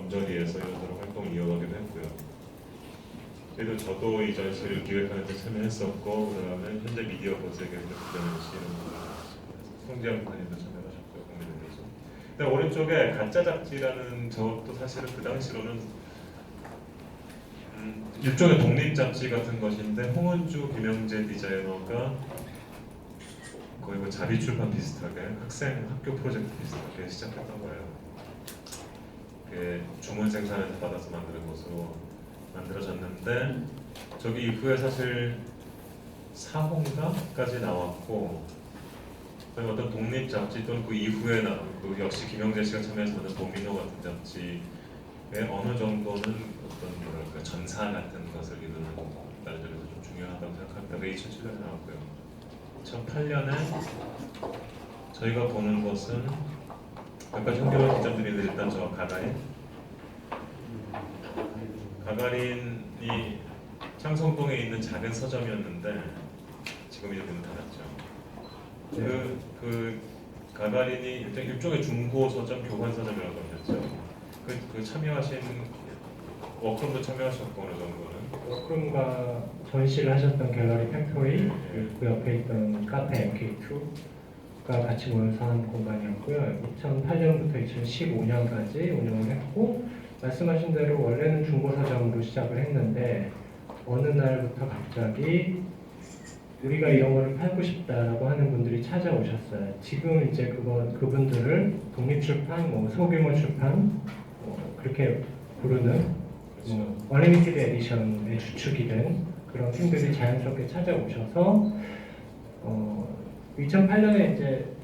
언저리에서 이런저런 활동을 이어가기도 했고요. 그래도 저도 이 전시를 기획하는 데 참여했었고, 그다음에 현재 미디어 버스에게 부전현 씨, 송지영 선생님도 참여하셨고요, 국민의힘에서. 근데 오른쪽에 가짜 잡지라는 저것도 사실은 그 당시로는 일종의 독립 잡지 같은 것인데, 홍은주, 김영재 디자이너가 거의 뭐 자비출판 비슷하게 학교 프로젝트 비슷하게 시작했던 거예요. 그게 주문 생산에서 받아서 만드는 것으로 만들어졌는데, 저기 이후에 사실 4호인가까지 나왔고, 어떤 독립 잡지 또는 그 이후에 그 역시 김영재 씨가 참여해서 만든 도미노 같은 잡지에 어느 정도는 어떤 뭐랄까 전사 같은 것을 이루는 다른 점에서 좀 중요하다고 생각합니다. 그게 2007년에 나왔고요. 2008년에 저희가 보는 것은 아까 형경한 기자들이 일단 저 가가린이 창성동에 있는 작은 서점이었는데 지금 이제 문을 닫았죠. 그 가가린이 일종의 중고 서점, 교환 서점이라고 하셨죠. 그 참여하신 워크룸도 참여하셨고 어느 정도는. 워크룸과 전시를 하셨던 갤러리 팩토리, 그 옆에 있던 카페 MK2가 같이 모여서 한 공간이었고요. 2008년부터 2015년까지 운영을 했고, 말씀하신 대로 원래는 중고 서점으로 시작을 했는데 어느 날부터 갑자기 우리가 이런 거를 팔고 싶다라고 하는 분들이 찾아오셨어요. 지금 이제 그분들을 독립출판, 소규모 출판 그렇게 부르는 얼리미티드 에디션의 주축이 된 그런 팀들이 자연스럽게 찾아오셔서 2008년에 이제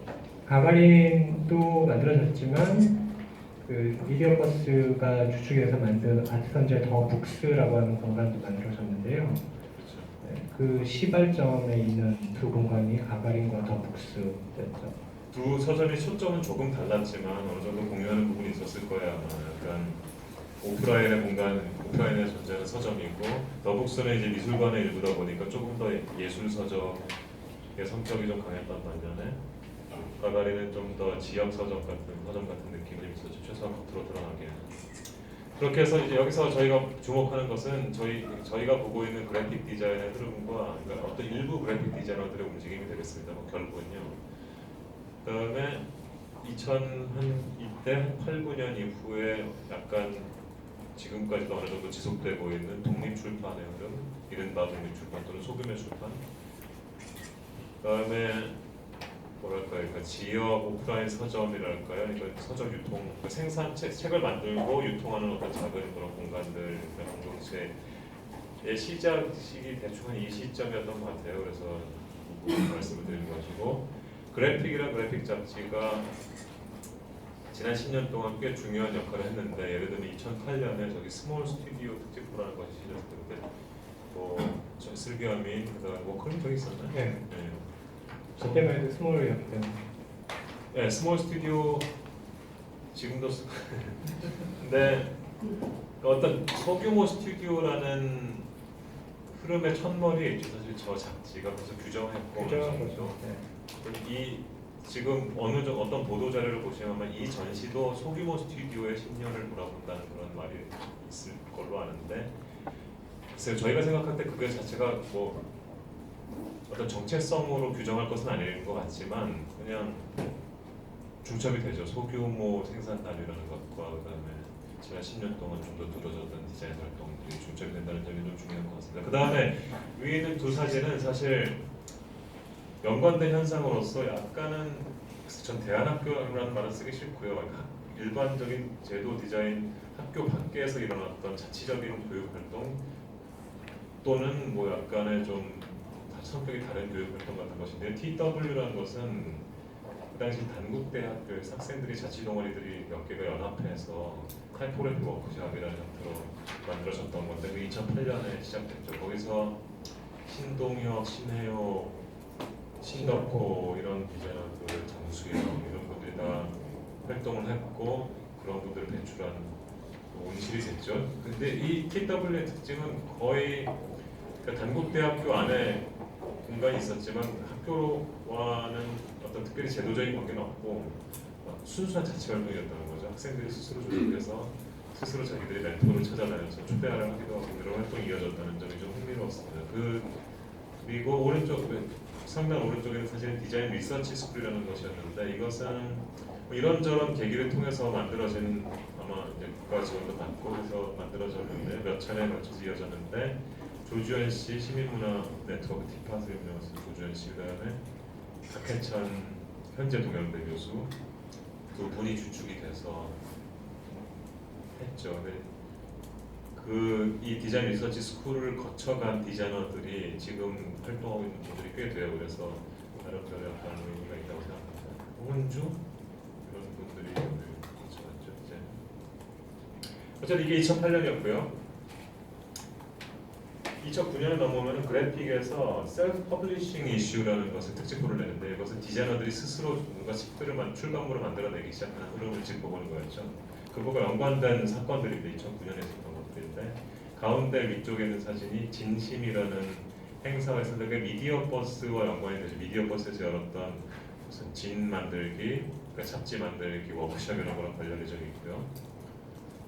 가가린도 만들어졌지만 그 미디어 버스가 주축해서 만든 아트선재 더 북스라고 하는 공간도 만들어졌는데요. 그 시발점에 있는 두 공간이 가가린과 더 북스였죠. 두 서점의 초점은 조금 달랐지만 어느 정도 공유하는 부분이 있었을 거야. 약간 오프라인의 공간, 오프라인에 존재하는 서점이고, 더 북스는 이제 미술관의 일부다 보니까 조금 더 예술 서점의 성격이 좀 강했던 반면에 가가린은 좀 더 지역 서점 같은 느낌이 있었죠. 최소한 겉으로 드러나게. 그렇게 해서 이제 여기서 저희가 주목하는 것은 저희가 보고 있는 그래픽 디자인의 흐름과 그러니까 어떤 일부 그래픽 디자이너들의 움직임이 되겠습니다. 결국은요. 그다음에 2000한 8, 9년 이후에 약간 지금까지도 어느 정도 지속되고 있는 독립 출판의 흐름, 이른바 독립 출판 또는 소규모 출판. 그다음에 뭐랄까요, 그러니까 지역 오프라인 서점이랄까요, 그러니까 서점 유통, 책을 만들고 유통하는 어떤 작은 그런 공간들, 공동체의 시작이 대충 한 이 시점이었던 것 같아요. 그래서 말씀을 드리는 것이고, 그래픽 잡지가 지난 10년 동안 꽤 중요한 역할을 했는데, 예를 들면 2008년에 저기 스몰 스튜디오 특집부라는 것이 시작됐는데, 슬기아민, 그다음 그런 적이 있었나요? 네. 저 때만 해도 스몰이었기 때문에. 네, 스몰 스튜디오 지금도 근데 어떤 소규모 스튜디오라는 흐름의 첫머리에 있죠. 사실 저 잡지가 그래서 규정했고, 규정한 거죠. 이 지금 어떤 보도 자료를 보시면 이 전시도 소규모 스튜디오의 10년을 돌아본다는 그런 말이 있을 걸로 아는데, 글쎄요, 저희가 생각할 때 그게 자체가 뭐 어떤 정체성으로 규정할 것은 아닌 것 같지만 그냥 중첩이 되죠. 소규모 생산단이라는 것과 그다음에 지난 10년 동안 좀 더 늘어졌던 디자인 활동들이 중첩이 된다는 점이 좀 중요한 것 같습니다. 그 다음에 위에 있는 두 사진은 사실 연관된 현상으로서 약간은 전 대안학교라는 말을 쓰기 싫고요. 일반적인 제도 디자인 학교 밖에서 일어났던 자치적인 교육 활동 또는 뭐 약간의 좀 성격이 다른 교육 활동 같은 것인데, TW라는 것은 그 당시 단국대학교의 학생들이 자치 동아리들이 몇 개가 연합해서 타이포그래피 워크숍이라는 형태로 만들어졌던 건데, 그 2008년에 시작됐죠. 거기서 신동혁, 신혜요, 신덕호 이런 디자이너들, 장수영 이런 분들이 다 활동을 했고, 그런 분들을 배출한 온실이 됐죠. 근데 이 TW의 특징은 거의 단국대학교 안에 공간이 있었지만 학교와는 어떤 특별히 제도적인 관계는 없고 순수한 자치 활동이었다는 거죠. 학생들이 스스로 조직해서 스스로 자기들이 멘토를 찾아다녀서 초대하려 하기도 하고 이런 활동이 이어졌다는 점이 좀 흥미로웠습니다. 그리고 오른쪽 상단 오른쪽에는 사실 디자인 리서치 스쿨이라는 것이었는데 이것은 뭐 이런저런 계기를 통해서 만들어진 아마 이제 국가 지원도 받고 해서 만들어졌는데 몇 차례에 걸쳐서 이어졌는데 조주현 씨 시민문화 네트워크 티팟을 운영하신 조주현 씨 그다음에 박해찬 현재 동양대 교수 두 분이 주축이 돼서 했죠. 근데 이 디자인 리서치 스쿨을 거쳐간 디자이너들이 지금 활동하고 있는 분들이 꽤 돼요. 그래서 나름대로 약간 의미가 있다고 생각합니다. 홍은주 이런 분들이 거쳐갔죠. 이제 어쨌든 이게 2008년이었고요. 2009년에 넘어오면 그래픽에서 셀프 퍼블리싱 이슈라는 것을 특집보를 내는데 이것은 디자이너들이 스스로 뭔가 책들을 출간물을 만들어내기 시작하는 흐름을 짚어보는 거였죠. 그거가 연관된 사건들인데 2009년에 있었던 것들인데 가운데 위쪽에 있는 사진이 진심이라는 행사에서 그게 미디어 버스와 연관이 되죠. 미디어 버스에서 열었던 무슨 진 만들기, 그러니까 잡지 만들기 워크숍 이런 거랑 관련된 적이 있고요.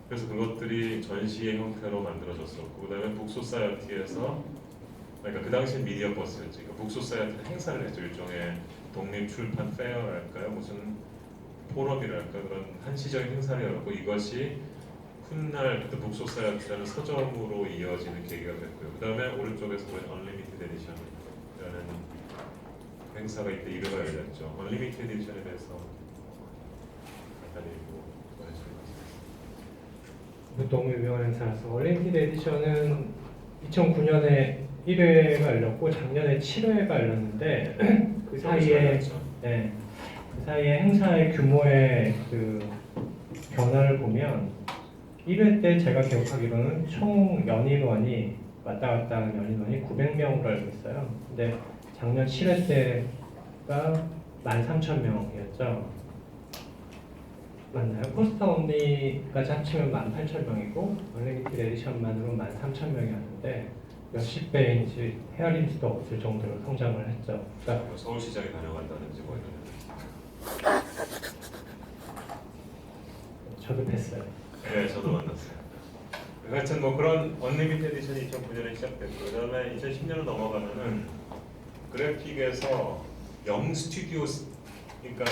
그래서 그것들이 전시의 형태로 만들어졌었고 그다음에 북소사이어티에서 그러니까 그 당시 미디어 버스였죠. 그러니까 북소사이어티 행사를 했죠. 일종의 독립 출판 페어랄까요? 무슨 포럼이랄까 그런 한시적인 행사를 열었고 이것이 훗날 그때 북소사이어티라는 서점으로 이어지는 계기가 됐고요. 그 다음에 오른쪽에서 보이는 언리미티드 에디션이라는 행사가 이때 1회가 열렸죠. 언리미티드 에디션에 대해서 간단히 너무 유명한 행사라서 올림피드 에디션은 2009년에 1회가 열렸고 작년에 7회가 열렸는데 그 사이에 그 사이에 행사의 규모의 그 변화를 보면 1회 때 제가 기억하기로는 총 연인원이 왔다 갔다 하는 연인원이 900명으로 알고 있어요. 근데 작년 7회 때가 13,000명이었죠. 맞나요? 포스터 언니까지 합치면 18,000명이고 언리미티드 에디션만으로 13,000명이었는데 몇십 배인지 헤아릴 수도 없을 정도로 성장을 했죠. 그러니까 뭐 서울시장에 다녀간다든지 뭐 이런. 저도 뵀어요. 네, 저도 만났어요. 하여튼 뭐 그런 언리미티드 에디션이 2009년에 시작됐고 그다음에 2010년으로 넘어가면은 그래픽에서 영 스튜디오 그러니까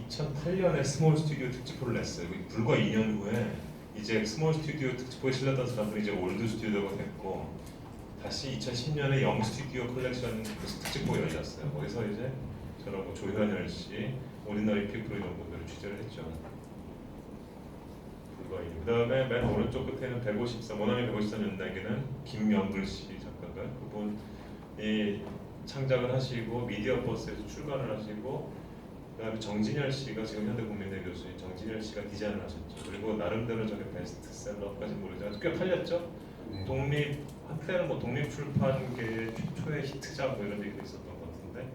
2008년에 스몰 스튜디오 특집호를 냈어요. 불과 2년 후에 이제 스몰 스튜디오 특집호에 실렸던 사람들이 이제 올드 스튜디오가 됐고 다시 2010년에 영 스튜디오 컬렉션 특집호가 열렸어요. 거기서 이제 저런 뭐 조현열 씨, 오리너리 피플 이런 분들을 취재를 했죠. 불과 2년. 그 다음에 맨 오른쪽 끝에는 154, 모나미 154년대기는 김명글 씨 작가가 그분이 창작을 하시고 미디어 버스에서 출간을 하시고 그다음에 정진열 씨가 지금 현대국민대 교수인 정진열 씨가 디자인을 하셨죠. 그리고 나름대로 저게 베스트셀러까지 모르지만 꽤 팔렸죠. 네. 독립 한때는 뭐 독립 출판계의 최초의 히트작 뭐 이런 얘기도 있었던 것 같은데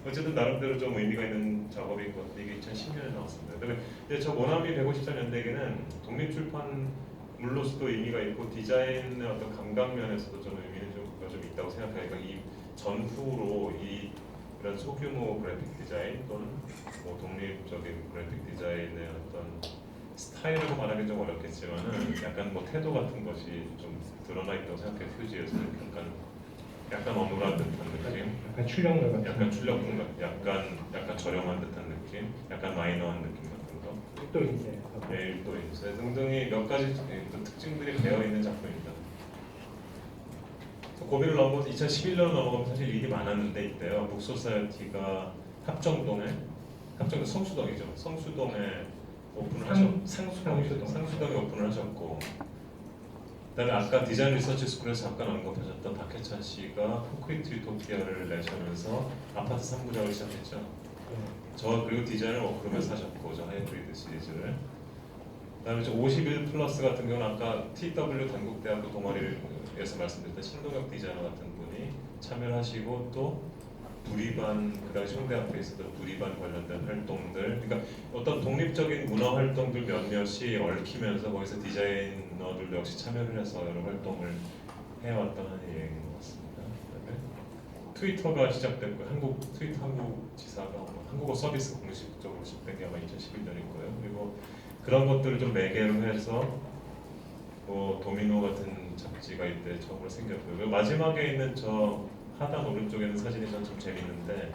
어쨌든 나름대로 좀 의미가 있는 작업인 것 같은데 이게 2010년에 나왔습니다. 그다음에 이제 저 모나미 154년대기는 독립 출판물로서도 의미가 있고 디자인의 어떤 감각면에서도 좀 의미는 좀 있다고 생각해요. 그러니까 이 전후로 이런 소규모 그래픽 디자인 또는 뭐 독립적인 그래픽 디자인의 어떤 스타일이라고 말하기 좀 어렵겠지만은 약간 뭐 태도 같은 것이 좀 드러나 있다고 생각해요. 표지에서 약간 어눌한 듯한 느낌, 약간 출력물 같은 약간 출력품 같은, 약간 저렴한 듯한 느낌, 약간 마이너한 느낌 같은 거, 또 이제 또 인쇄 등등이 몇 가지 또 특징들이 배어 있는 작품입니다. 고비를 넘어서 2011년으로 넘어가면 사실 일이 많았는데 이때요. 북소사이어티가 합정동에 성수동이죠. 성수동에 오픈을 하셨고 상수동에 오픈을 하셨고 그다음에 아까 디자인 리서치 스쿨에서 잠깐 언급하셨던 박해찬 씨가 콘크리트 유토피아를 내시면서 아파트 3구작을 시작했죠. 저 그리고 디자인을 워크룸에서 하셨고 저 하이브리드 시리즈를 그다음에 51 플러스 같은 경우는 아까 TW 단국대학교 동아리에서 말씀드렸던 신동혁 디자이너 같은 분이 참여를 하시고 또 두리반 그 당시 홍대 앞에 있었던 두리반 관련된 활동들 그러니까 어떤 독립적인 문화 활동들 몇몇이 얽히면서 거기서 디자이너들 역시 참여를 해서 여러 활동을 해왔다는 얘기인 것 같습니다. 그다음에 트위터가 시작됐고 한국 지사가 한국어 서비스 공식적으로 시작된 게 아마 2011년일 거예요. 그리고 그런 것들을 좀 매개로 해서 뭐 도미노 같은 잡지가 이때 처음으로 생겼고요. 그리고 마지막에 있는 저 하단 오른쪽에 있는 사진이 전 좀 재밌는데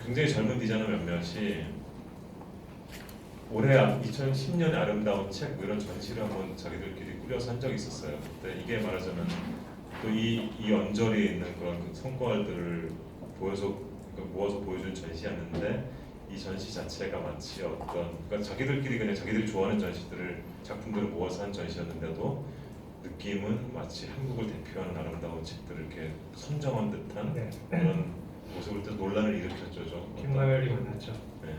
굉장히 젊은 디자이너 몇몇이 올해 2010년의 아름다운 책 이런 전시를 한번 자기들끼리 꾸려서 한 적이 있었어요. 근데 이게 말하자면 또 이 언저리에 있는 그런 그 성과들을 모아서 보여준 전시였는데 이 전시 자체가 마치 그러니까 자기들끼리 그냥 자기들이 좋아하는 전시들을 작품들을 모아서 한 전시였는데도 느낌은 마치 한국을 대표하는 아름다운 책들을 이렇게 선정한 듯한 네. 그런 모습을 또 논란을 일으켰죠. 좀. 뒷말이 많았죠. 네.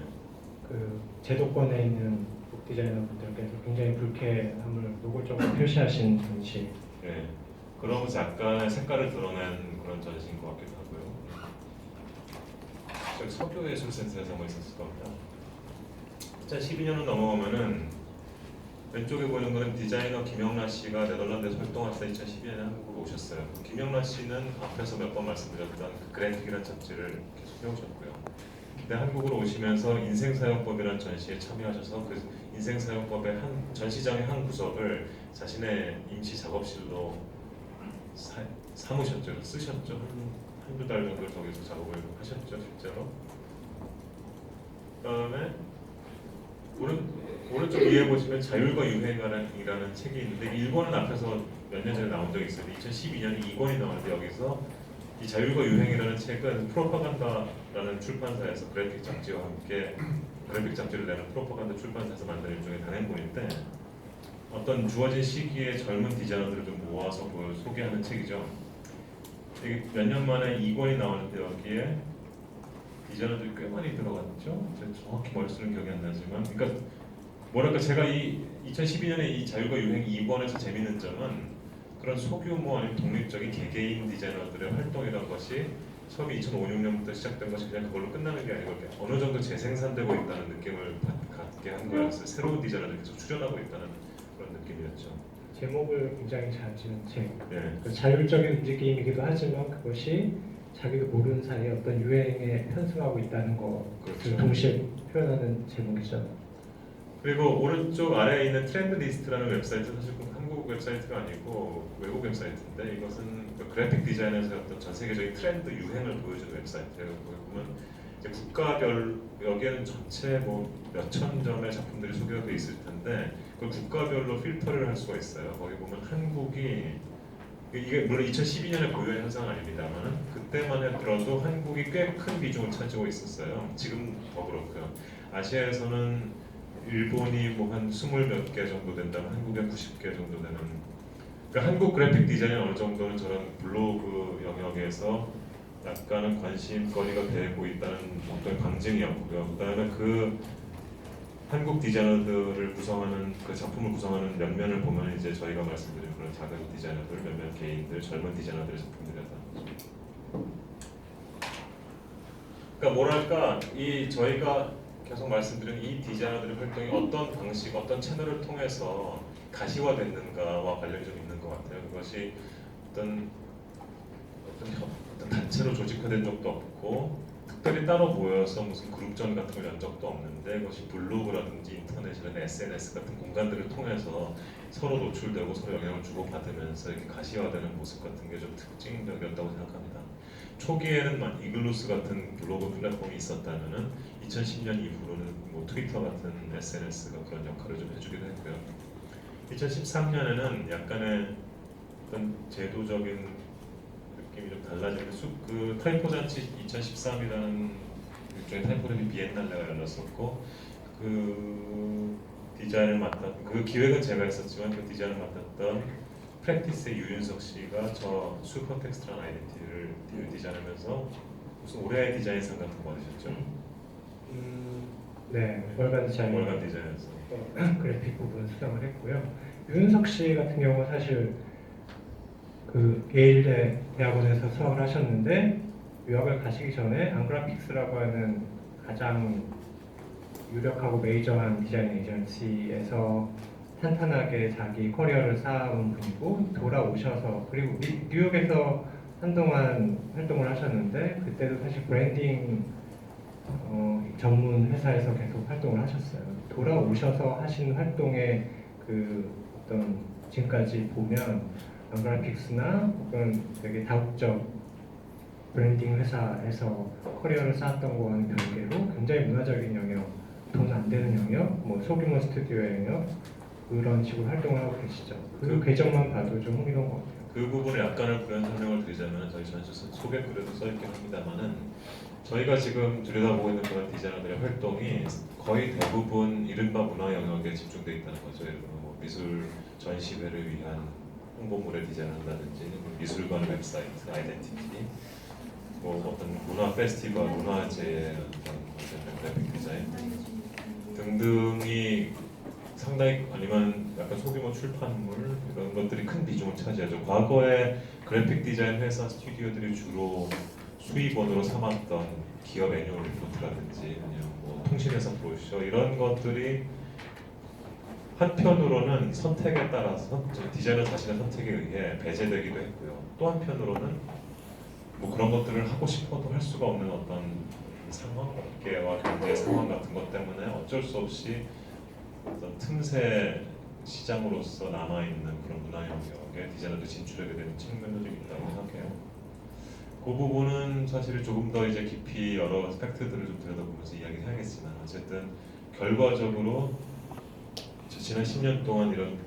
그 제도권에 있는 북 디자이너분들께서 굉장히 불쾌함을 노골적으로 표시하신 전시. 네. 그러면서 약간의 색깔을 드러낸 그런 전시인 것 같기도 하고요. 저기 석교예술센터에서 한번 있었을 겁니다. 2012년으로 넘어오면은 왼쪽에 보이는 거는 디자이너 김영란 씨가 네덜란드에서 활동하시다 2012년에 한국으로 오셨어요. 김영란 씨는 앞에서 몇 번 말씀드렸던 그 그래픽이라는 잡지를 계속 해오셨고요. 근데 한국으로 오시면서 인생사용법이라는 전시에 참여하셔서 그 인생사용법의 전시장의 한 구석을 자신의 임시 작업실로 삼으셨죠. 쓰셨죠. 한두 달 정도 거기서 작업을 하셨죠. 실제로. 그다음에 오른쪽 위에 보시면 자율과 유행이라는 책이 있는데 일본은 앞에서 몇 년 전에 나온 적이 있어요. 2012년에 2권이 나왔는데 여기서 이 자율과 유행이라는 책은 프로파간다라는 출판사에서 그래픽 잡지와 함께 그래픽 잡지를 내는 프로파간다 출판사에서 만든 일종의 단행본인데 어떤 주어진 시기에 젊은 디자이너들을 좀 모아서 소개하는 책이죠. 이게 몇 년 만에 2권이 나오는데 여기에 디자이너들이 꽤 많이 들어갔죠. 제가 정확히 머릿수는 기억이 안 나지만, 그러니까 뭐랄까 제가 이 2012년에 이 자율과 유행 2권에서 재밌는 점은 그런 소규모 아니면 독립적인 개개인 디자이너들의 활동이라는 것이 처음에 2005-6년부터 시작된 것이 그냥 그걸로 끝나는 게 아니고 어느 정도 재생산되고 있다는 느낌을 갖게 한 거였어요. 새로운 디자이너들이 계속 출연하고 있다는 그런 느낌이었죠. 제목을 굉장히 잘 지은 책. 네. 그 자율적인 움직임이기도 하지만 그것이 자기도 모르는 사이에 어떤 유행에 편승하고 있다는 것을 그렇죠. 동시에 표현하는 제목이죠. 그리고 오른쪽 아래에 있는 트렌드 리스트라는 웹사이트는 사실 한국 웹사이트가 아니고 외국 웹사이트인데 이것은 그 그래픽 디자인에서 어떤 전 세계적인 트렌드 유행을 보여주는 웹사이트예요. 거기 보면 이제 국가별 여기에는 전체 뭐 몇천 점의 작품들이 소개가 돼 있을 텐데 그 국가별로 필터를 할 수가 있어요. 거기 보면 한국이 이게 물론 2012년에 고유한 현상은 아닙니다만 그때만 해도 한국이 꽤 큰 비중을 차지하고 있었어요. 지금 더 그렇고요. 아시아에서는 일본이 뭐 한 20몇 개 정도 된다면 한국에 90개 정도 되는 그러니까 한국 그래픽 디자인이 어느 정도는 저런 블로그 영역에서 약간은 관심거리가 되고 있다는 어떤 방증이었고요. 그다음에 그 한국 디자이너들을 구성하는 그 작품을 구성하는 면면을 보면 이제 저희가 말씀드린 그런 작은 디자이너들, 몇몇 개인들, 젊은 디자이너들의 작품들이었다. 그러니까 뭐랄까 이 저희가 계속 말씀드린 이 디자이너들의 활동이 어떤 방식, 어떤 채널을 통해서 가시화됐는가와 관련이 좀 있는 것 같아요. 그것이 어떤 단체로 조직화된 적도 없고 특별히 따로 모여서 무슨 그룹전 같은 걸 연 적도 없는데 그것이 블로그라든지 인터넷이나 SNS 같은 공간들을 통해서 서로 노출되고 서로 영향을 주고받으면서 이렇게 가시화되는 모습 같은 게 좀 특징적이었다고 생각합니다. 초기에는 이글루스 같은 블로그 플랫폼이 있었다면은 2010년 이후로는 뭐 트위터 같은 SNS가 그런 역할을 좀 해주기도 했고요. 2013년에는 약간의 어떤 제도적인 느낌이 좀 달라지는 그 타이포 잔치 2013이라는 일종의 타이포레비 비엔날레가 열렸었고 그 디자인을 맡았던 그 기획은 제가 했었지만 그 디자인을 맡았던 프랙티스의 유윤석 씨가 저 슈퍼텍스트라는 아이덴티티를 디자인하면서 무슨 올해의 디자인상 같은 거 받으셨죠? 네, 월간 디자인. 월간 디자인에서 그래픽 부분 수상을 했고요. 윤석 씨 같은 경우는 사실 그 예일대 대학원에서 수학을 하셨는데 유학을 가시기 전에 안그래픽스라고 하는 가장 유력하고 메이저한 디자인 에이전시에서 탄탄하게 자기 커리어를 쌓아온 분이고 돌아오셔서 그리고 뉴욕에서 한동안 활동을 하셨는데 그때도 사실 브랜딩 전문 회사에서 계속 활동을 하셨어요. 돌아오셔서 하신 활동의 그 어떤 어떤 지금까지 보면 그래픽스나 혹은 되게 다국적 브랜딩 회사에서 커리어를 쌓았던 거와는 별개로 굉장히 문화적인 영역, 돈 안 되는 영역, 뭐 소규모 스튜디오의 영역 그런 식으로 활동을 하고 계시죠. 그 궤적만 봐도 좀 흥미로운 것 같아요. 그 부분에 약간의 부연 설명을 드리자면 저희 전시 소개글에도 써있긴 합니다만은 저희가 지금 들여다보고 있는 그런 디자이너들의 활동이 거의 대부분 이른바 문화 영역에 집중되어 있다는 거죠. 예를 들어 뭐 미술 전시회를 위한 홍보물의 디자인을 한다든지 미술관 웹사이트, 아이덴티티, 뭐 어떤 문화 페스티벌, 문화제의 어떤 컨셉의 그래픽 디자인 등등이 상당히 아니면 약간 소규모 출판물 이런 것들이 큰 비중을 차지하죠. 과거에 그래픽 디자인 회사 스튜디오들이 주로 수입원으로 삼았던 기업 애니얼 리포트라든지 아니면 뭐 통신회사 브로셔 이런 것들이 한편으로는 선택에 따라서 디자이너 자신의 선택에 의해 배제되기도 했고요. 또 한편으로는 뭐 그런 것들을 하고 싶어도 할 수가 없는 어떤 상황, 업계와 경제 상황 같은 것 때문에 어쩔 수 없이 어떤 틈새 시장으로서 남아있는 그런 문화 영역에 디자이너도 진출하게 되는 측면도 좀 있다고 생각해요. 그 부분은 사실 조금 더 이제 깊이 여러 팩트들을 좀 들여다보면서 이야기를 해야겠지만 어쨌든 결과적으로 지난 10년 동안 이런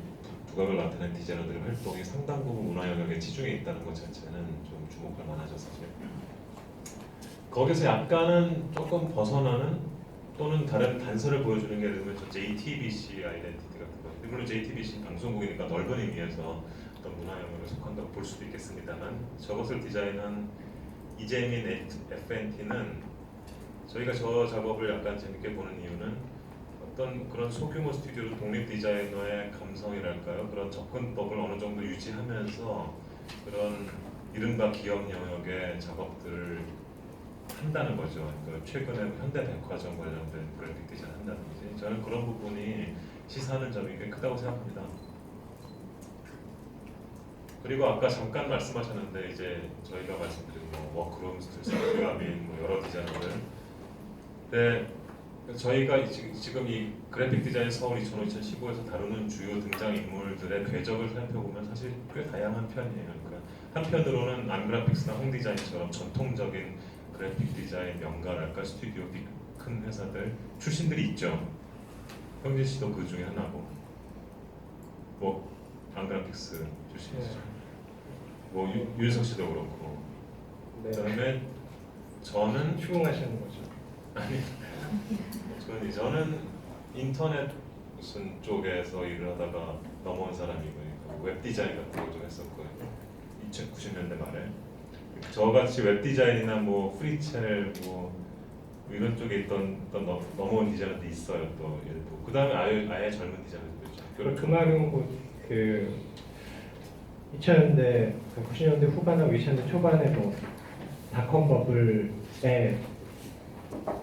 두각을 나타낸 디자이너들의 활동이 상당 부분 문화 영역에 치중해 있다는 것 자체는 좀 주목할 만하죠 사실. 거기서 약간은 조금 벗어나는 또는 다른 단서를 보여주는 게 예를 들면 저 JTBC 아이덴티티 같은 거. 물론 JTBC 방송국이니까 넓은 의미에서 어떤 문화 영역에 속한다고 볼 수도 있겠습니다만 저것을 디자인한 이재민 FNT는 저희가 저 작업을 약간 재밌게 보는 이유는 어떤 그런 소규모 스튜디오 독립 디자이너의 감성이랄까요? 그런 접근법을 어느 정도 유지하면서 그런 이른바 기업 영역의 작업들을 한다는 거죠. 그러니까 최근에 현대백화점 관련된 그래픽 디자인 한다든지 저는 그런 부분이 시사하는 점이 꽤 크다고 생각합니다. 그리고 아까 잠깐 말씀하셨는데 이제 저희가 말씀드린 뭐 워크룸스, 스튜디오아민 뭐 여러 디자이너들 근데 저희가 지금 이 그래픽 디자인 서울 2015에서 다루는 주요 등장 인물들의 궤적을 살펴보면 사실 꽤 다양한 편이에요. 그러니까 한편으로는 안그래픽스나 홍디자인처럼 전통적인 그래픽 디자인 명가랄까 스튜디오 큰 회사들 출신들이 있죠. 형진 씨도 그 중에 하나고 뭐 안그래픽스 출신이시죠. 뭐 윤석 씨도 그렇고 네. 그다음에 저는 추궁하시는 거죠. 아니 저는 인터넷 무슨 쪽에서 일을 하다가 넘어온 사람이고 웹 디자인 같은 거 좀 했었고요. 2090년대 말에 저같이 웹 디자인이나 뭐 프리첼 뭐 이런 쪽에 있던 넘어온 디자이너도 있어요. 또 일부. 그다음에 아예 젊은 디자이너도 있죠. 그 말은 그 2000년대, 90년대 후반하고 2000년대 초반에 뭐 닷컴 버블에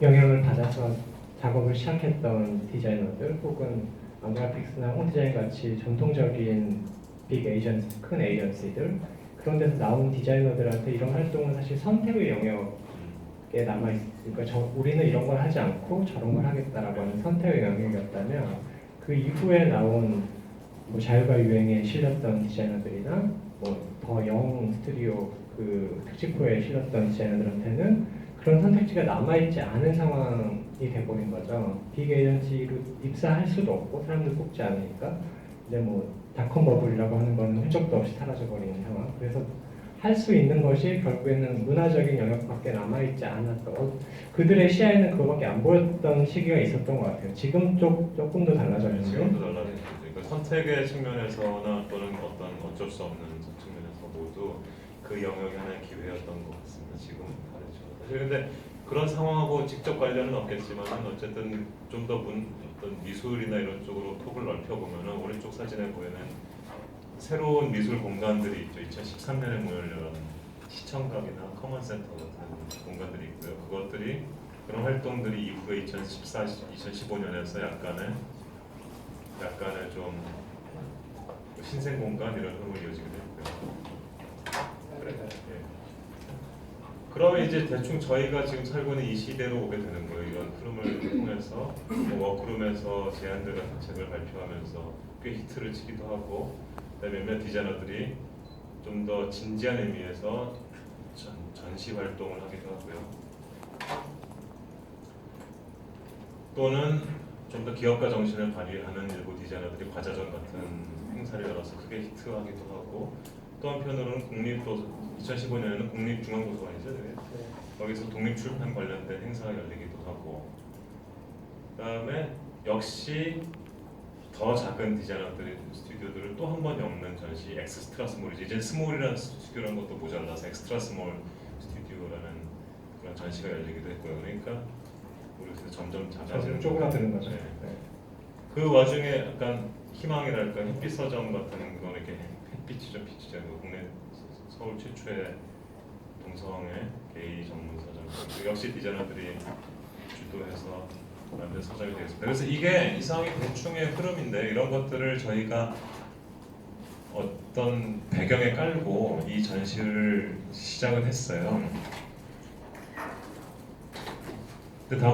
영향을 받아서 작업을 시작했던 디자이너들 혹은 안그래픽스나 홈디자인 같이 전통적인 빅 에이전시, 큰 에이전시들 그런 데서 나온 디자이너들한테 이런 활동은 사실 선택의 영역에 남아있으니까 우리는 이런 걸 하지 않고 저런 걸 하겠다라고 하는 선택의 영역이었다면 그 이후에 나온 뭐 자유가 유행에 실렸던 디자이너들이나 뭐 더 영 스튜디오 그 특집호에 실렸던 디자이너들한테는 그런 선택지가 남아있지 않은 상황이 돼버린 거죠. 빅 에이전시로 입사할 수도 없고 사람들 뽑지 않으니까 이제 뭐 닷컴 버블이라고 하는 건 흔적도 없이 사라져버리는 상황. 그래서 할 수 있는 것이 결국에는 문화적인 영역밖에 남아있지 않았던 그들의 시야에는 그거밖에 안 보였던 시기가 있었던 것 같아요. 지금 조금 더 달라졌는데 지금도 달라졌죠. 그러니까 선택의 측면에서나 또는 어떤 어쩔 수 없는 측면에서 모두 그 영역이 하나의 기회였던 것 같습니다. 지금 다르죠. 사실 근데 그런 상황하고 직접 관련은 없겠지만 어쨌든 좀 더 어떤 미술이나 이런 쪽으로 폭을 넓혀보면 오른쪽 사진에 보이는 새로운 미술 공간들이 있죠. 2013년에 문을 열은 시청각이나 커먼센터 같은 공간들이 있고요. 그것들이 그런 활동들이 이후에 2015년에서 약간의 좀 신생 공간 이런 흐름을 이어지게 됐고요. 그래. 예. 그러면 이제 대충 저희가 지금 살고 있는 이 시대로 오게 되는 거예요. 이런 흐름을 통해서 뭐 워크룸에서 제안들 같은 책을 발표하면서 꽤 히트를 치기도 하고, 그다음에 몇몇 디자이너들이 좀 더 진지한 의미에서 전시 활동을 하기도 하고요. 또는 좀 더 기업가 정신을 발휘하는 일부 디자이너들이 과자전 같은 행사를 열어서 크게 히트하기도 하고, 또 한편으로는 2015년에는 국립중앙도서관이죠. 네. 거기서 독립출판 관련된 행사가 열리기도 하고, 그다음에 역시 더 작은 디자이너들의 스튜디오들을 또 한 번 엮는 전시 엑스트라 스몰이지, 이제 스몰이라는 스튜디오라는 것도 모자라서 엑스트라 스몰 스튜디오라는 그런 전시가 열리기도 했고요. 그러니까 우리가 점점 작아지는 쪼그라드는 거죠. 네. 네. 그 와중에 약간 희망이랄까, 햇빛 서점 같은 거, 이렇게 햇빛이죠, 빛이죠. 국내 서울 최초의 동성애 게이 전문 서점, 역시 디자이너들이 주도해서 만든 서점이 되겠습니다. 그래서 이게 이상하게 대충의 흐름인데, 이런 것들을 저희가 어떤 배경에 깔고 이 전시를 시작을 했어요. 근데 다만